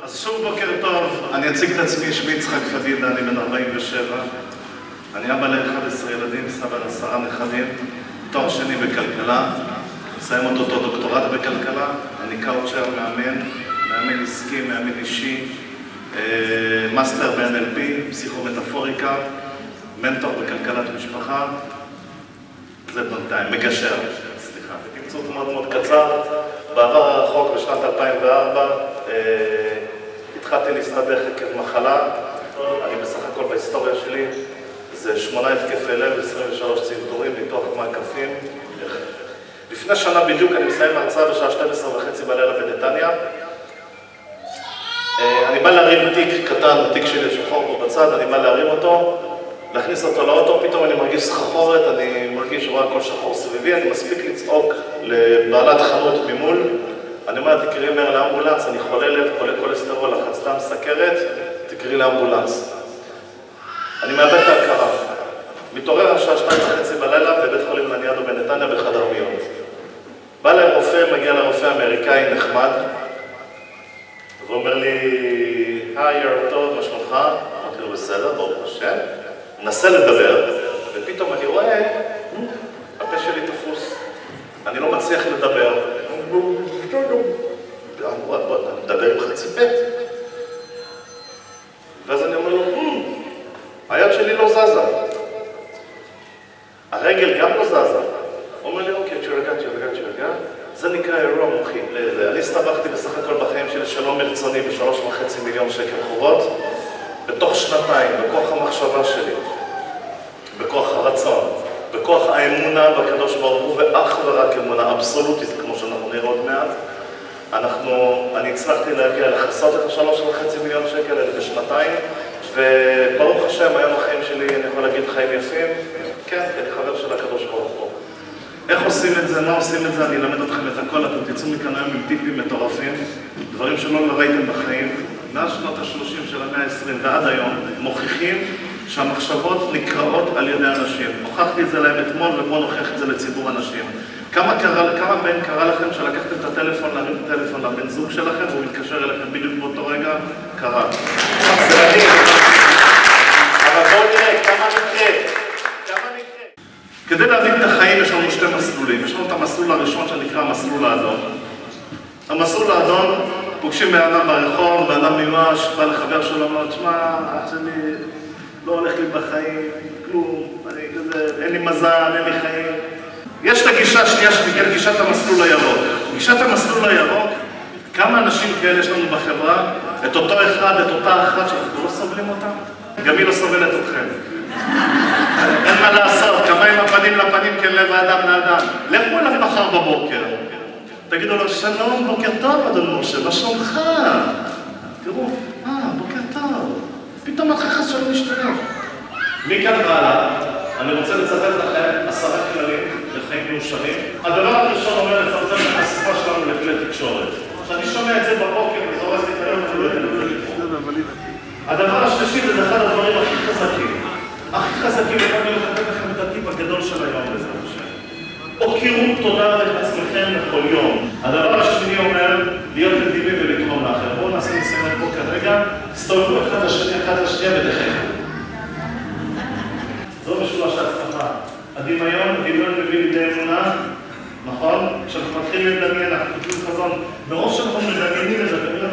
אז שוב בוקר טוב, אני אציג את עצמי, שמי יצחק פדידה, אני בן 47. אני אבא ל-11 ילדים, סבא ל10 נכדים, תואר שני בכלכלה, מסיים אותו דוקטורט בכלכלה, אני קאוצ'ר, מאמן עסקי, מאמן אישי, מאסטר ב-NLP, פסיכומטאפוריקה, מנטור בכלכלת משפחה, זה בינתיים, מגשר, סליחה. בקיצור מאוד מאוד קצר, בעבר הרחוק בשנת 2004, התחלתי להסתבך עקב מחלה, אני בסך הכל בהיסטוריה שלי, זה 8 התקפי לב, 23 צנתורים, ניתוח מעקפים. לפני שנה בדיוק אני מסיים הרצאה בשעה 12:30 בלילה בנתניה. אני בא להרים תיק קטן, התיק שלי שחור פה בצד, אני בא להרים אותו, להכניס אותו לאוטו, פתאום אני מרגיש סחרחורת, אני מרגיש רואה הכל שחור סביבי, אני מספיק לצעוק לבעלת חנות ממול, אני אומר, תקראי מהר לאמבולנס, אני חולה לב, חולה כולסטרול, לחץ דם, סכרת, תקראי לאמבולנס. אני מאבד את ההכרה. מתעורר השעה 2:30 בלילה בבית חולים לניאדו בנתניה בחדר מיון. בא להם רופא, מגיע לרופא אמריקאי נחמד, ואומר לי, היי, יאיר טוב, מה שלומך? אמרתי לו, בסדר, ברוך השם. מנסה לדבר, ופתאום אני רואה, הפה שלי תפוס. אני לא מצליח לדבר. אני מדבר עם חצי פה. ואז אני אומר לו, היד שלי לא זזה. הרגל גם לא זזה. הוא אומר לי, אוקיי, תירגע. זה נקרא אירוע מוחי. אני הסתבכתי בסך הכל בחיים שלי שלא מרצוני ב3.5 מיליון שקל חובות, בתוך שנתיים, בכוח המחשבה שלי, בכוח הרצון, בכוח האמונה בקדוש ברוך הוא, ואך ורק אמונה אבסולוטית, כמו שאנחנו נראה עוד מעט, אני הצלחתי להגיע לחסות את ה3.5 מיליון שקל האלה בשנתיים, וברוך השם, היום החיים שלי, אני יכול להגיד חיים יפים, כן, כי אני חבר של הקדוש ברוך הוא. איך עושים את זה, מה עושים את זה, אני אלמד אתכם את הכל, אתם תצאו מכאן היום עם טיפים מטורפים, דברים שלא ראיתם בחיים, מאז שנות ה-30 של המאה ה-20 ועד היום, מוכיחים שהמחשבות נקראות על ידי אנשים. הוכחתי את זה להם אתמול, ובואו נוכיח את זה לציבור אנשים. כמה פעמים קרה לכם שלקחתם את הטלפון, להרים את הטלפון לבן זוג שלכם, והוא מתקשר אליכם בדיוק באותו רגע? קרה. זה אני. אבל בואו נראה, כמה מקרה. כדי להבין את החיים יש לנו שתי מסלולים. יש לנו את המסלול הראשון שנקרא המסלול האדום. המסלול האדום, פוגשים באדם ברחוב, באדם מיואש, בא לחבר שלו, אומר, תשמע, אח שלי לא הולך לי בחיים, כלום, אין לי מזל, אין לי חיים. יש את הגישה השנייה שנקראת גישת המסלול הירוק. גישת המסלול הירוק, כמה אנשים כאלה יש לנו בחברה, את אותו אחד, את אותה אחת שאנחנו לא סובלים אותה? גם היא לא סובלת אתכם. אין מה לעשות, כמה עם הפנים לפנים, כן לב האדם לאדם. לכו אליו מחר בבוקר. תגידו לו, שלום, בוקר טוב, אדון משה, מה שלומך? תראו, בוקר טוב. פתאום היחס שלו משתנה. מכאן והלאה, אני רוצה לצטט לכם 10 כללים לחיים מאושרים. הדבר הראשון אומר לצמצם את החשיפה שלנו לכלי תקשורת. כשאני שומע את זה בבוקר, וזה הורס לי את היום, ולא יודע לבוא. הדבר השלישי, וזה אחד הדברים הכי חזקים. הכי חזקים, יכולנו לחטט לכם את הטיפ הגדול של היום לזה השם. הוקירו תודה לעצמכם לכל יום. הדבר השני אומר, להיות נדיבים ולתרום לאחר. בואו נעשה ניסיון פה כרגע, תסתובבו אחד השנייה ותחכו. זו משולש ההצלחה. הדמיון מביא לידי אמונה, נכון? כשאנחנו מתחילים לדמיין, אנחנו כותבים חזון. מרוב שאנחנו מדמיינים את זה, כנראה